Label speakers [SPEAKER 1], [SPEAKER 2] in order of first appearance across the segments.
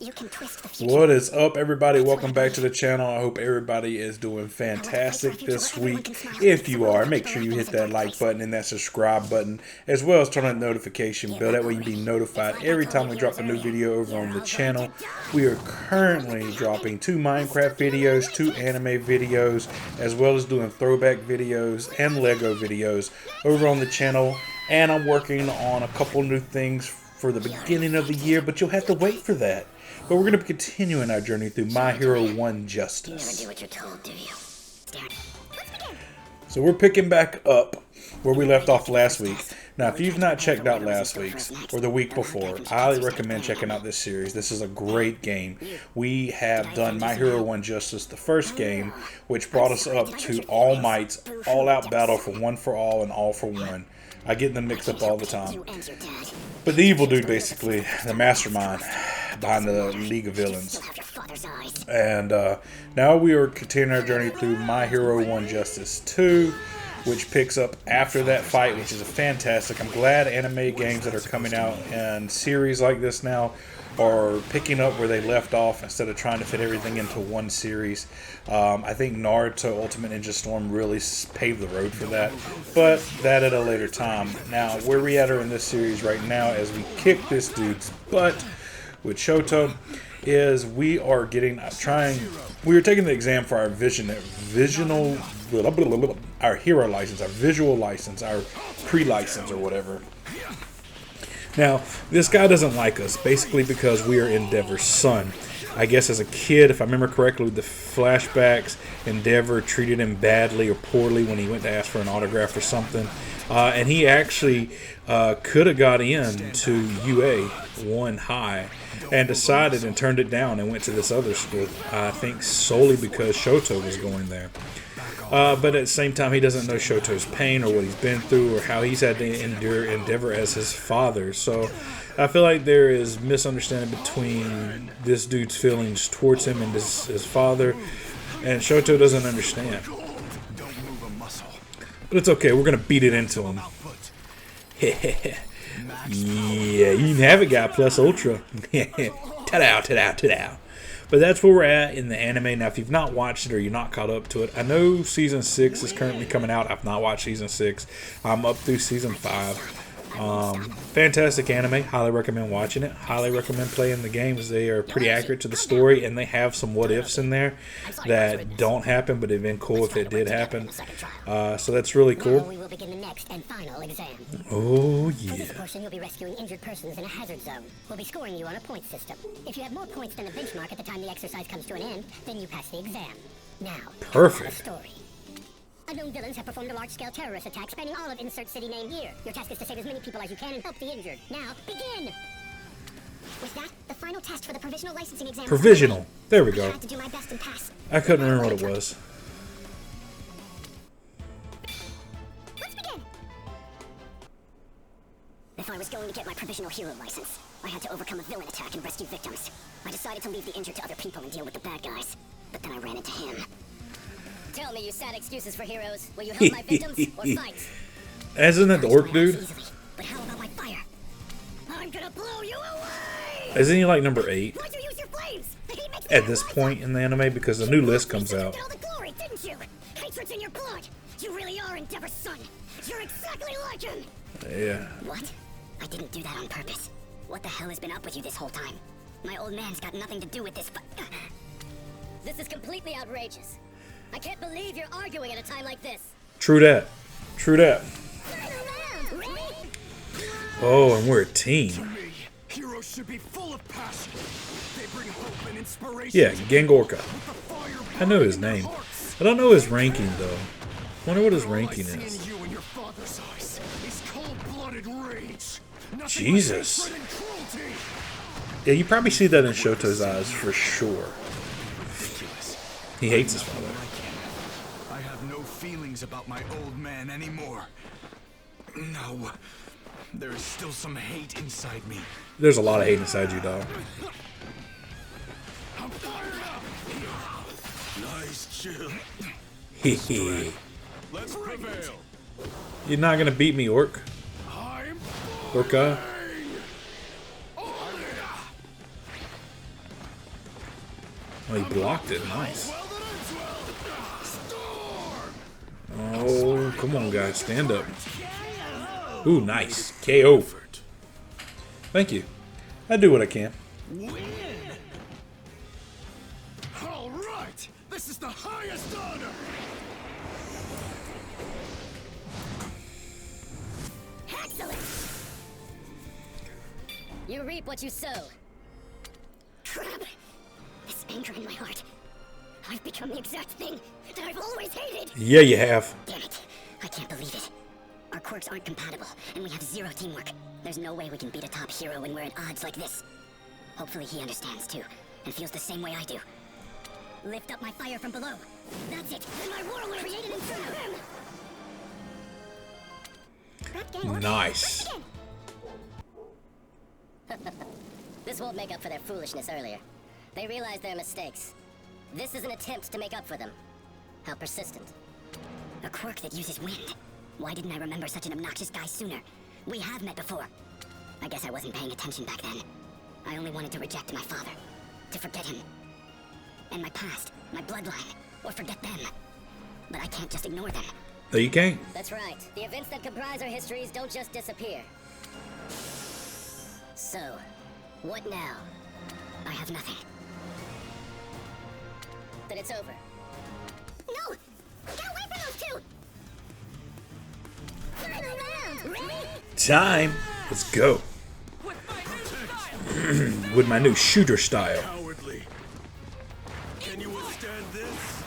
[SPEAKER 1] You can twist the future.
[SPEAKER 2] What is up, everybody? Welcome back to the channel. I hope everybody is doing fantastic this week. If you are, make sure you hit that like button and that subscribe button, as well as turn on the notification bell. That way you'll be notified every time we drop a new video over on the channel. We are currently dropping 2 Minecraft videos, 2 anime videos, as well as doing throwback videos and Lego videos over on the channel. And I'm working on a couple new things for the beginning of the year, but you'll have to wait for that. But we're going to be continuing our journey through My Hero 1 Justice.
[SPEAKER 1] You never do what you're told, do you?
[SPEAKER 2] So we're picking back up where we left off last week. Now, if you've not checked out last week's or the week before, I highly recommend checking out this series. This is a great game. We have done My Hero 1 Justice, the first game, which brought us up to All Might's all-out battle for One for All and All for One. I get them mixed up all the time. But the evil dude, basically, the mastermind behind the League of Villains. And now we are continuing our journey through My Hero 1 Justice 2, which picks up after that fight, which is fantastic. I'm glad anime games that are coming out in series like this now are picking up where they left off instead of trying to fit everything into one series. I think Naruto Ultimate Ninja Storm really paved the road for that, but that at a later time. Now, where we at in this series right now as we kick this dude's butt with Shoto is we are taking the exam for our our hero license, our visual license, our pre-license or whatever. Now, this guy doesn't like us, basically because we are Endeavor's son. I guess as a kid, if I remember correctly, the flashbacks, Endeavor treated him badly or poorly when he went to ask for an autograph or something. And he actually could have got into UA 1 High and decided and turned it down and went to this other school. I think solely because Shoto was going there. But at the same time, he doesn't know Shoto's pain or what he's been through or how he's had to endure Endeavor as his father. So I feel like there is misunderstanding between this dude's feelings towards him and his father, and Shoto doesn't understand. But it's okay, we're going to beat it into him. Yeah, you can have it, guy, plus ultra. Ta-da, ta-da, ta-da. But that's where we're at in the anime. Now, if you've not watched it or you're not caught up to it, I know Season 6 is currently coming out. I've not watched Season 6. I'm up through Season 5. Fantastic anime. Highly recommend watching it. Highly recommend playing the games. They are pretty accurate to the story, and they have some what-ifs in there that don't happen, but it'd been cool if it did happen. So that's really cool.
[SPEAKER 1] We will begin the next and final exam.
[SPEAKER 2] Oh,
[SPEAKER 1] For this
[SPEAKER 2] yeah.
[SPEAKER 1] portion, you'll be rescuing injured persons in a hazard zone. We'll be scoring you on a point system. If you have more points than the benchmark at the time the exercise comes to an end, then you pass the exam. Now,
[SPEAKER 2] Perfect.
[SPEAKER 1] story. Unknown villains have performed a large-scale terrorist attack spanning all of insert city name here. Your task is to save as many people as you can and help the injured. Now, begin! Was that the final test for the provisional licensing exam?
[SPEAKER 2] Provisional. There we
[SPEAKER 1] I
[SPEAKER 2] go.
[SPEAKER 1] had to do my best and pass.
[SPEAKER 2] I couldn't remember what it was.
[SPEAKER 1] Let's begin! If I was going to get my provisional hero license, I had to overcome a villain attack and rescue victims. I decided to leave the injured to other people and deal with the bad guys. But then I ran into him. Tell me your sad excuses for heroes. Will you help my victims or fight?
[SPEAKER 2] Isn't that the orc dude?
[SPEAKER 1] Easily, but how about my fire? I'm gonna blow you away!
[SPEAKER 2] Isn't he like number 8
[SPEAKER 1] Why'd you use your flames? He makes me
[SPEAKER 2] at this point in the anime? Because a new list comes out.
[SPEAKER 1] all the glory, didn't you? Hatred's in your blood. You really are Endeavor's son. You're exactly like him.
[SPEAKER 2] Yeah.
[SPEAKER 1] What? I didn't do that on purpose. What the hell has been up with you this whole time? My old man's got nothing to do with this, but... This is completely outrageous. I can't believe you're arguing at a time like this.
[SPEAKER 2] True that. True that. Oh, and we're a team.
[SPEAKER 3] Heroes should be full of passion. They bring hope and inspiration.
[SPEAKER 2] Yeah, Gengorka. I know his name. I don't know his ranking, though. I wonder what his ranking is.
[SPEAKER 3] You and your father's eyes is cold-blooded rage.
[SPEAKER 2] Jesus. Yeah, you probably see that in Shoto's eyes for sure. He hates his father.
[SPEAKER 3] I have no feelings about my old man anymore. No. There is still some hate inside me.
[SPEAKER 2] There's a lot of hate inside you, dog.
[SPEAKER 3] I'm fired up. Nice chill.
[SPEAKER 2] Hehe.
[SPEAKER 3] Let's prevail.
[SPEAKER 2] You're not gonna beat me, orc.
[SPEAKER 3] I'm
[SPEAKER 2] Orca. Oh, he blocked it. Nice. Oh, come on, guys. Stand up. Ooh, nice. KO. Thank you. I do what I can.
[SPEAKER 3] All right, this is the highest honor.
[SPEAKER 1] Excellent! You reap what you sow. Crap! This anger in my heart. I've become the exact thing that I've always hated!
[SPEAKER 2] Yeah, you have.
[SPEAKER 1] Damn it. I can't believe it. Our quirks aren't compatible, and we have zero teamwork. There's no way we can beat a top hero when we're at odds like this. Hopefully he understands too, and feels the same way I do. Lift up my fire from below. That's it! And my war will create an inferno!
[SPEAKER 2] Nice.
[SPEAKER 1] This won't make up for their foolishness earlier. They realized their mistakes. This is an attempt to make up for them. How persistent. A quirk that uses wind. Why didn't I remember such an obnoxious guy sooner? We have met before. I guess I wasn't paying attention back then. I only wanted to reject my father. To forget him. And my past. My bloodline. Or forget them. But I can't just ignore them.
[SPEAKER 2] No, you can't.
[SPEAKER 1] That's right. The events that comprise our histories don't just disappear. So, what now? I have nothing. Then it's over. No! Get away from those two! Final round! Ready?
[SPEAKER 2] Time. Let's go. With my new shooter style.
[SPEAKER 3] Cowardly. Can you withstand this?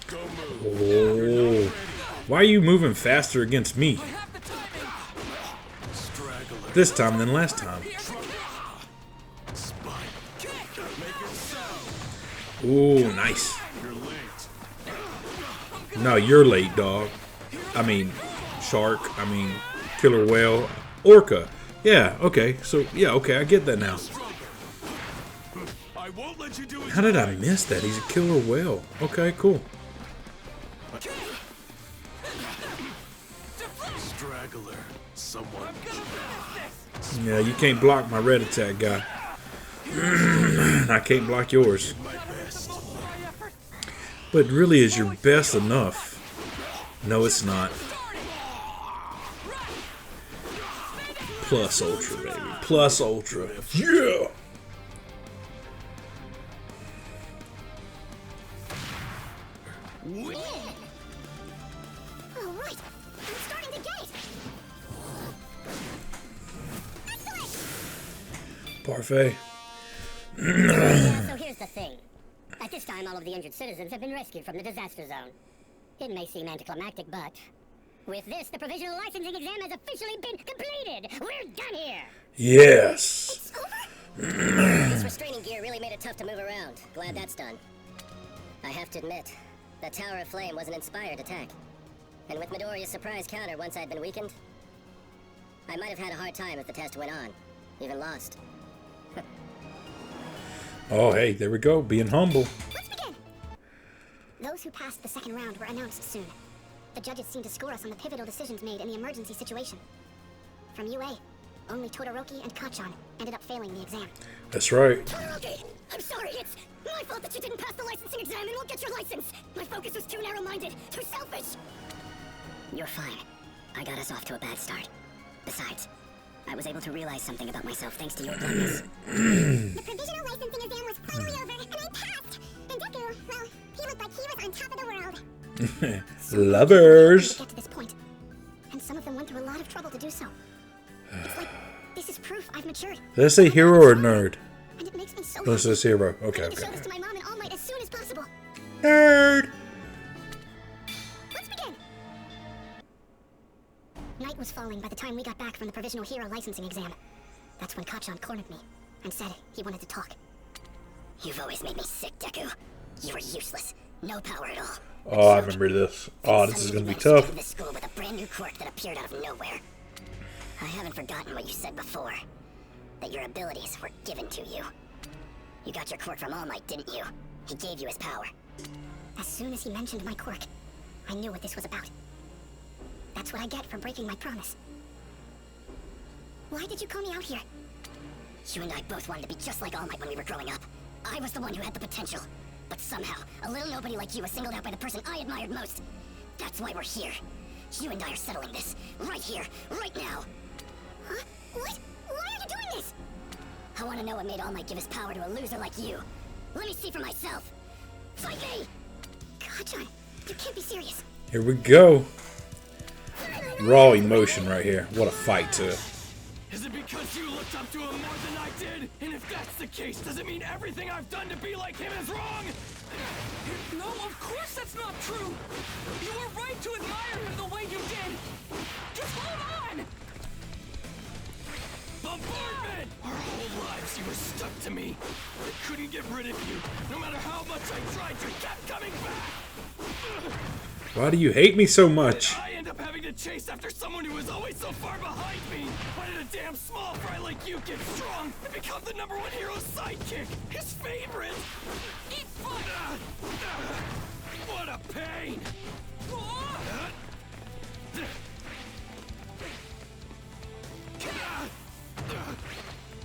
[SPEAKER 3] Go move.
[SPEAKER 2] Oh. Why are you moving faster against me?
[SPEAKER 3] Straggler.
[SPEAKER 2] This time than last time.
[SPEAKER 3] Spike. Make it so.
[SPEAKER 2] Ooh, nice.
[SPEAKER 3] You're late.
[SPEAKER 2] No, you're late, dog. I mean, shark. I mean, killer whale. Orca. Yeah, okay. So, yeah, okay. I get that now.
[SPEAKER 3] I won't let you do it.
[SPEAKER 2] How did I miss that? He's a killer whale. Okay, cool.
[SPEAKER 3] Straggler. Someone.
[SPEAKER 2] Yeah, you can't block my red attack guy. I can't block yours.
[SPEAKER 3] My best.
[SPEAKER 2] But really, is your best enough? No, it's not. Plus Ultra, baby. Plus Ultra. Yeah!
[SPEAKER 1] All right, I'm starting to get it. Excellent.
[SPEAKER 2] Parfait.
[SPEAKER 1] So here's the thing. At this time, all of the injured citizens have been rescued from the disaster zone. It may seem anticlimactic, but with this, the provisional licensing exam has officially been completed. We're done here.
[SPEAKER 2] Yes.
[SPEAKER 1] This restraining gear really made it tough to move around. Glad that's done. I have to admit, that Tower of Flame was an inspired attack. And with Midoriya's surprise counter once I'd been weakened, I might have had a hard time if the test went on. Even lost.
[SPEAKER 2] Oh, hey, there we go. Being humble.
[SPEAKER 1] Let's begin! Those who passed the second round were announced soon. The judges seemed to score us on the pivotal decisions made in the emergency situation. From UA, only Todoroki and Kacchan ended up failing the exam.
[SPEAKER 2] That's right.
[SPEAKER 1] Todoroki! I'm sorry, it's my fault that you didn't pass the licensing exam and won't get your license! My focus was too narrow-minded, too selfish! You're fine. I got us off to a bad start. Besides, I was able to realize something about myself thanks to your kindness.
[SPEAKER 4] The provisional licensing exam was finally over, and I passed! And Deku, well, he looked like he was on top of the world.
[SPEAKER 2] Lovers.
[SPEAKER 1] To get to this point, and some of them went through a lot of trouble to do so. It's like, this is proof I've matured.
[SPEAKER 2] Did I say hero or nerd?
[SPEAKER 1] And it makes me so
[SPEAKER 2] Oh, it says hero. Okay,
[SPEAKER 1] I need to show
[SPEAKER 2] okay.
[SPEAKER 1] this to my mom and All Might as soon as possible.
[SPEAKER 2] Nerd.
[SPEAKER 1] Let's begin! Night was falling by the time we got back from the provisional hero licensing exam. That's when Kacchan cornered me and said he wanted to talk. You've always made me sick, Deku. You were useless. No power at all.
[SPEAKER 2] Oh, I remember this. Oh, this is gonna be tough.
[SPEAKER 1] This school with a brand new quirk that appeared out of nowhere. I haven't forgotten what you said before. That your abilities were given to you. You got your quirk from All Might, didn't you? He gave you his power. As soon as he mentioned my quirk, I knew what this was about. That's what I get for breaking my promise. Why did you call me out here? You and I both wanted to be just like All Might when we were growing up. I was the one who had the potential. But somehow, a little nobody like you was singled out by the person I admired most. That's why we're here. You and I are settling this. Right here. Right now. Huh? What? Why are you doing this? I want to know what made All Might give his power to a loser like you. Let me see for myself. Fight me! Kachan, you can't be serious.
[SPEAKER 2] Here we go. Raw emotion right here. What a fight, too.
[SPEAKER 3] Is it because you looked up to him more than I did? And if that's the case, does it mean everything I've done to be like him is wrong?
[SPEAKER 5] No, of course that's not true. You were right to admire him the way you did. Just hold on.
[SPEAKER 3] Bombardment! Our whole lives you were stuck to me. I couldn't get rid of you. No matter how much I tried, you kept coming back.
[SPEAKER 2] Why do you hate me so much?
[SPEAKER 3] I end up having to chase after someone who was always so far behind me. Why did a damn small fry like you get strong and become the #1 hero's sidekick? His favorite?
[SPEAKER 5] Eat fire!
[SPEAKER 3] What a pain!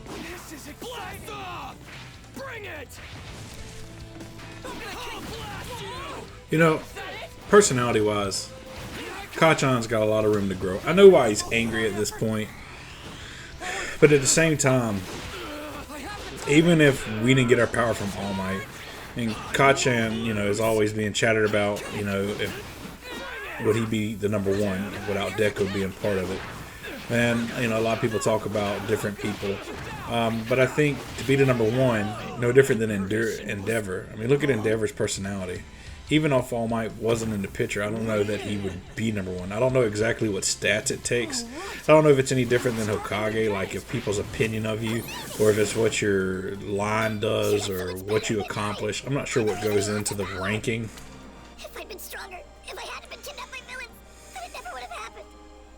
[SPEAKER 5] This is exciting.
[SPEAKER 3] Blast off! Bring it! I'll blast you!
[SPEAKER 2] You know, personality-wise, Kachan's got a lot of room to grow. I know why he's angry at this point. But at the same time, even if we didn't get our power from All Might, and Kachan, you know, is always being chattered about, you know, if would he be the #1 without Deku being part of it. And, you know, a lot of people talk about different people. But I think to be the #1, no different than Endeavor. I mean, look at Endeavor's personality. Even if All Might wasn't in the picture, I don't know that he would be #1. I don't know exactly what stats it takes. I don't know if it's any different than Hokage, like if people's opinion of you, or if it's what your line does, or what you accomplish. I'm not sure what goes into the ranking.
[SPEAKER 1] If I'd been stronger, if I hadn't been kidnapped by villains, then it never would have happened.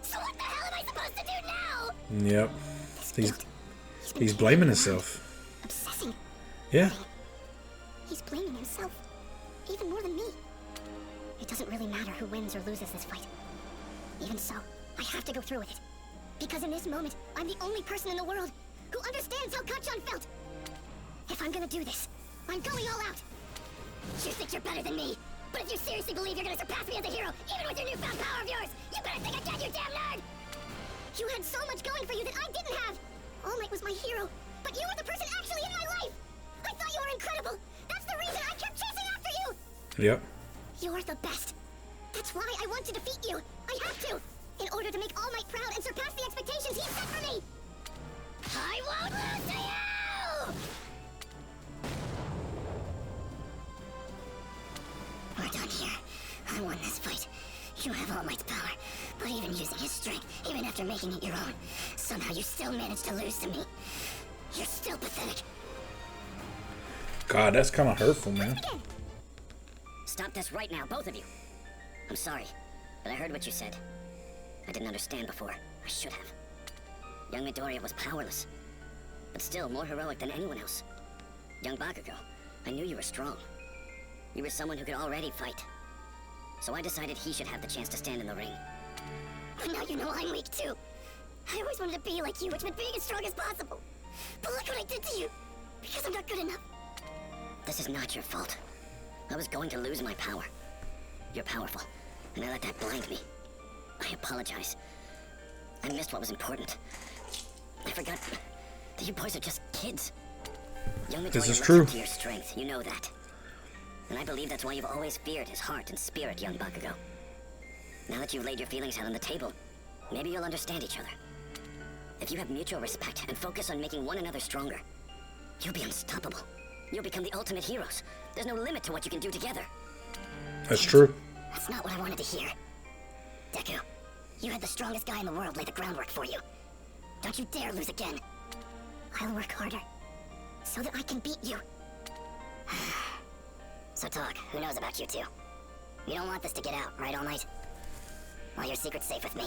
[SPEAKER 1] So what the hell am I supposed to do now?
[SPEAKER 2] Yep. He's blaming himself.
[SPEAKER 1] Obsessing.
[SPEAKER 2] Yeah.
[SPEAKER 1] He's blaming himself. Even more than me. It doesn't really matter who wins or loses this fight. Even so, I have to go through with it. Because in this moment, I'm the only person in the world who understands how Kachan felt. If I'm gonna do this, I'm going all out. You think you're better than me, but if you seriously believe you're gonna surpass me as a hero, even with your newfound power of yours, you better think again, you damn nerd! You had so much going for you that I didn't have. All Might was my hero, but you were the person actually in my life. I thought you were incredible. That's the reason I kept chasing after you.
[SPEAKER 2] Yep.
[SPEAKER 1] You're the best. That's why I want to defeat you. I have to. In order to make All Might proud and surpass the expectations he set for me. I won't lose to you! We're done here. I won this fight. You have All Might's power, but even using his strength, even after making it your own, somehow you still managed to lose to me. You're still pathetic.
[SPEAKER 2] God, that's kind of hurtful, man.
[SPEAKER 1] Stop this right now, both of you. I'm sorry, but I heard what you said. I didn't understand before. I should have. Young Midoriya was powerless, but still more heroic than anyone else. Young Bakugo, I knew you were strong. You were someone who could already fight. So I decided he should have the chance to stand in the ring. But now you know I'm weak too. I always wanted to be like you, which meant being as strong as possible. But look what I did to you, because I'm not good enough. This is not your fault. I was going to lose my power. You're powerful, and I let that blind me. I apologize. I missed what was important. I forgot that you boys are just kids. Young
[SPEAKER 2] This
[SPEAKER 1] Midoriya
[SPEAKER 2] is
[SPEAKER 1] lives
[SPEAKER 2] true.
[SPEAKER 1] up to your strength, you know that. And I believe that's why you've always feared his heart and spirit, young Bakugo. Now that you've laid your feelings out on the table, maybe you'll understand each other. If you have mutual respect and focus on making one another stronger, you'll be unstoppable. You'll become the ultimate heroes. There's no limit to what you can do together.
[SPEAKER 2] That's true.
[SPEAKER 1] That's not what I wanted to hear. Deku, you had the strongest guy in the world lay the groundwork for you. Don't you dare lose again. I'll work harder, so that I can beat you. So talk, who knows about you two? You don't want this to get out, right, All Might? Well, your secret's safe with me.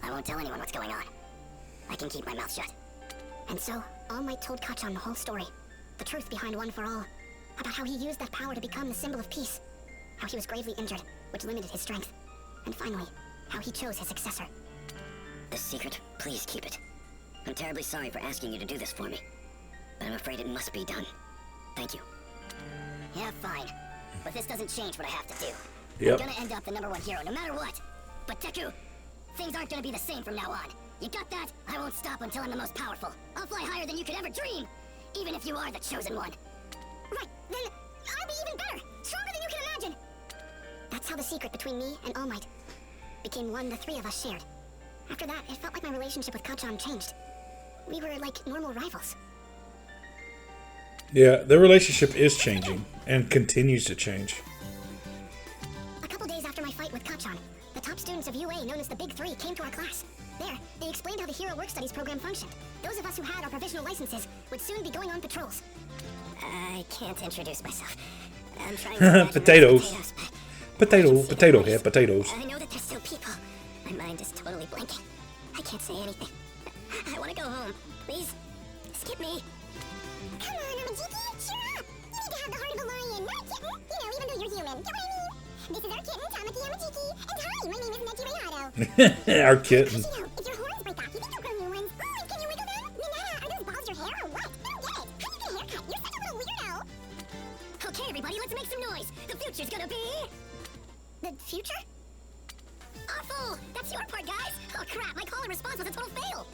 [SPEAKER 1] I won't tell anyone what's going on. I can keep my mouth shut. And so, All Might told Kachan the whole story. The truth behind One for All. About how he used that power to become the symbol of peace. How he was gravely injured, which limited his strength. And finally, how he chose his successor. This secret, please keep it. I'm terribly sorry for asking you to do this for me. But I'm afraid it must be done. Thank you. Yeah, fine. But this doesn't change what I have to do.
[SPEAKER 2] Yep.
[SPEAKER 1] I'm gonna end up the #1 hero no matter what. But Deku, things aren't gonna be the same from now on. You got that? I won't stop until I'm the most powerful. I'll fly higher than you could ever dream, even if you are the chosen one. Right, then I'll be even better, stronger than you can imagine. That's how the secret between me and All Might became one the three of us shared. After that, it felt like my relationship with Kachan changed. We were like normal rivals.
[SPEAKER 2] Yeah, their relationship is changing and continues to change.
[SPEAKER 1] A couple days after my fight with Kachan, the top students of UA, known as the Big Three, came to our class. There, they explained how the Hero Work Studies program functioned. Those of us who had our provisional licenses would soon be going on patrols. I can't introduce myself. I'm trying to
[SPEAKER 2] Potatoes.
[SPEAKER 1] potatoes,
[SPEAKER 2] Potato head, potatoes.
[SPEAKER 1] I know that there's still people. My mind is totally blanking. I can't say anything. I want to go home. Please, skip me.
[SPEAKER 4] Come on, Amajiki, cheer up! You need to have the heart of a lion, not a kitten. You know, even though you're human. Get what I mean? This is our kitten, Tamaki Amajiki. And hi, my name is Neki Rayado.
[SPEAKER 2] Our kitten.
[SPEAKER 4] You know, if your horns break off, you think you'll grow new ones. Oh, and can you wiggle them? Nana, are those balls your hair or what? I don't get it. How do you get a haircut? You're such a little weirdo.
[SPEAKER 1] Okay, everybody, let's make some noise. The future's gonna be... The future? Awful! That's your part, guys! Oh crap, my call and response was a total fail!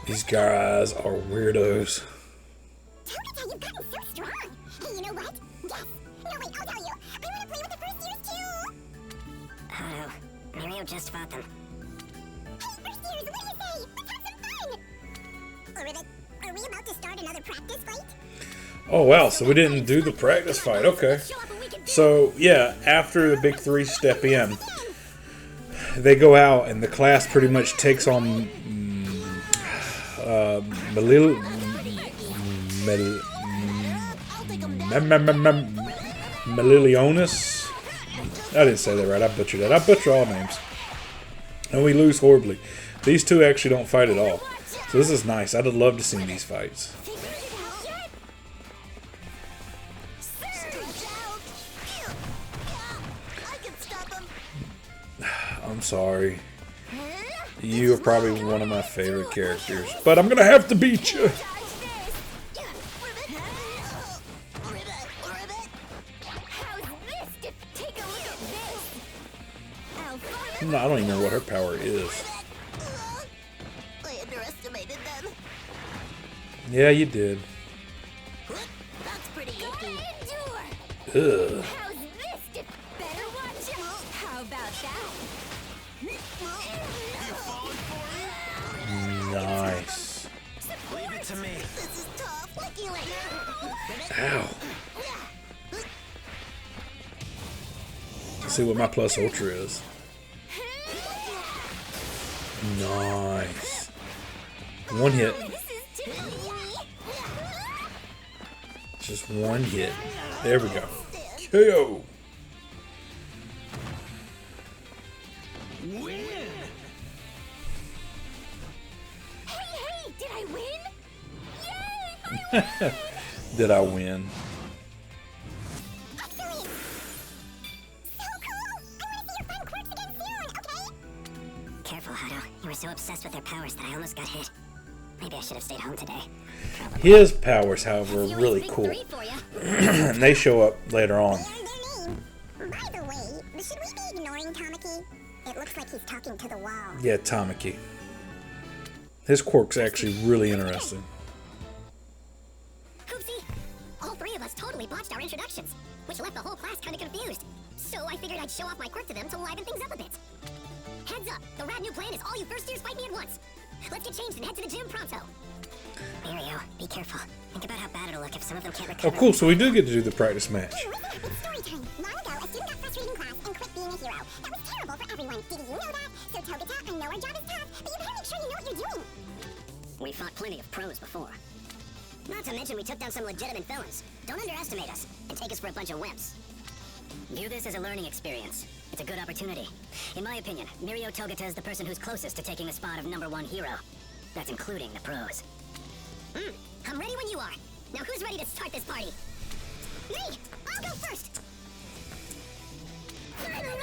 [SPEAKER 2] These guys are weirdos.
[SPEAKER 4] Togata, you've gotten so strong. Hey, you know what? Yes. No, wait, I'll tell you. I want to play with the first years, too.
[SPEAKER 1] Oh, Mirio just fought them.
[SPEAKER 4] Hey, first years, what do you say? Let's have some fun. Ribbit, are we about to start another practice fight?
[SPEAKER 2] Oh wow, so we didn't do the practice fight. Okay. So yeah, after the Big Three step in, they go out and the class pretty much takes on Melilionis. I didn't say that right. I butchered that. I butcher all names. And we lose horribly. These two actually don't fight at all. So this is nice. I'd have loved to see these fights. I'm sorry. You are probably one of my favorite characters. But I'm gonna have to beat you. No, I don't even know what her power is.
[SPEAKER 4] I underestimated them.
[SPEAKER 2] Yeah, you did.
[SPEAKER 4] That's pretty icky.
[SPEAKER 2] Ugh.
[SPEAKER 4] How's this? Better watch out. How about that?
[SPEAKER 2] Nice.
[SPEAKER 3] Leave it to me.
[SPEAKER 4] This is tough. Like you later.
[SPEAKER 2] Ow. Let's see what my plus ultra is. Nice. One hit. Just one hit. There we go. KO.
[SPEAKER 3] Win!
[SPEAKER 4] Hey, did I win? Yay!
[SPEAKER 2] Did I win?
[SPEAKER 4] Excellent! So cool! I want to see your fun quirks again soon, okay?
[SPEAKER 1] Careful, Hado. You were so obsessed with their powers that I almost got hit. Maybe I should have stayed home today.
[SPEAKER 2] His powers, however, are really cool.
[SPEAKER 1] Three for ya.
[SPEAKER 2] And they show up later on.
[SPEAKER 4] And their name. By the way, should we be ignoring Tamaki? It looks like he's talking to the wall.
[SPEAKER 2] Yeah, Tamaki. His quirk's actually really interesting.
[SPEAKER 1] Oopsie! All three of us totally botched our introductions, which left the whole class kind of confused. So I figured I'd show off my quirk to them to liven things up a bit. Heads up! The rad new plan is all you first years fight me at once. Let's get changed and head to the gym pronto. Mirio, be careful. Think about how bad it'll look if some of them can't recover.
[SPEAKER 2] Oh, cool. So we do get to do the practice match.
[SPEAKER 4] Hey, listen up, it's story time. Long ago, a student got frustrated in class and quit being a hero. That was terrible for everyone. Did you know that? So Togata, I know our job is tough, but you better make sure you know what you're doing.
[SPEAKER 1] We fought plenty of pros before. Not to mention we took down some legitimate villains. Don't underestimate us and take us for a bunch of wimps. View this as a learning experience. It's a good opportunity. In my opinion, Mirio Togata is the person who's closest to taking the spot of #1 hero. That's including the pros. I'm ready when you are. Now who's ready to start this party? Me! I'll go first! Final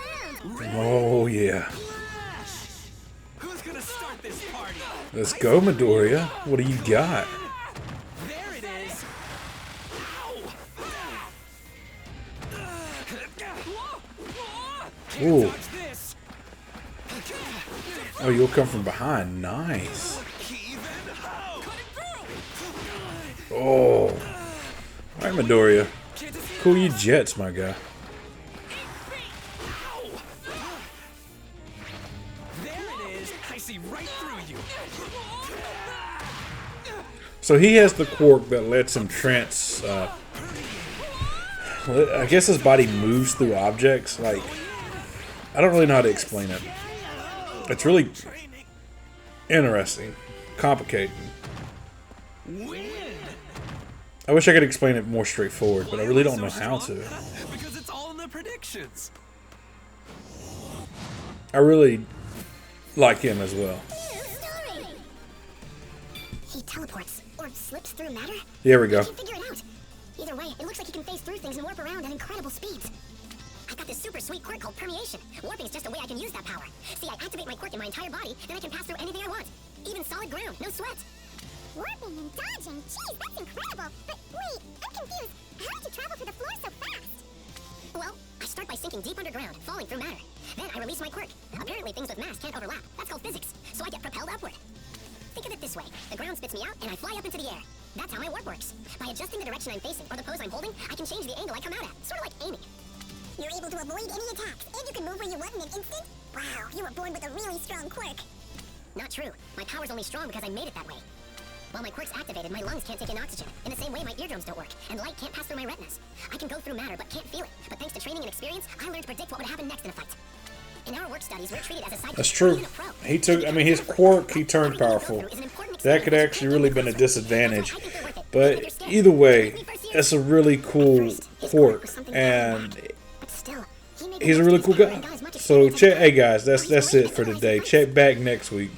[SPEAKER 1] round!
[SPEAKER 2] Oh, yeah.
[SPEAKER 3] Who's gonna start this party?
[SPEAKER 2] Let's go, Midoriya. What do you got? Ooh.
[SPEAKER 5] Dodge this.
[SPEAKER 2] Oh, you'll come from behind. Nice. Oh. All right, Midoriya. Cool, you jets, my guy.
[SPEAKER 5] There it is. I see right through you.
[SPEAKER 2] So he has the quirk that lets him trance. I guess his body moves through objects. Like, I don't really know how to explain it. It's really interesting, complicated. I wish I could explain it more straightforward, but I really don't know how to.
[SPEAKER 5] Because it's all in the predictions.
[SPEAKER 2] I really like him as well.
[SPEAKER 1] He teleports or slips through matter?
[SPEAKER 2] There we go.
[SPEAKER 1] I can't figure it out. Either way, it looks like he can phase through things and warp around at incredible speeds. I've got this super sweet quirk called permeation. Warping is just a way I can use that power. See, I activate my quirk in my entire body, then I can pass through anything I want. Even solid ground, no sweat.
[SPEAKER 4] Warping and dodging. Jeez, that's incredible. But wait, I'm confused. How did you travel through the floor so fast?
[SPEAKER 1] Well, I start by sinking deep underground, falling through matter. Then I release my quirk. Apparently things with mass can't overlap. That's called physics. So I get propelled upward. Think of it this way. The ground spits me out, and I fly up into the air. That's how my warp works. By adjusting the direction I'm facing, or the pose I'm holding, I can change the angle I come out at. Sort of like aiming.
[SPEAKER 4] You're able to avoid any attacks, and you can move where you want in an instant? Wow, you were born with a really strong quirk.
[SPEAKER 1] Not true. My power's only strong because I made it that way. While my quirk's activated, my lungs can't take in oxygen. In the same way, my eardrums don't work, and light can't pass through my retinas. I can go through matter, but can't feel it. But thanks to training and experience, I learned to predict what would happen next in a fight. In our work studies, we're treated as a sidekick.
[SPEAKER 2] That's true. He took, I mean, his quirk, he turned powerful. That could actually really been a disadvantage. But either way, that's a really cool quirk, and he's a really cool guy. So check, hey guys, that's it for today. Check back next week.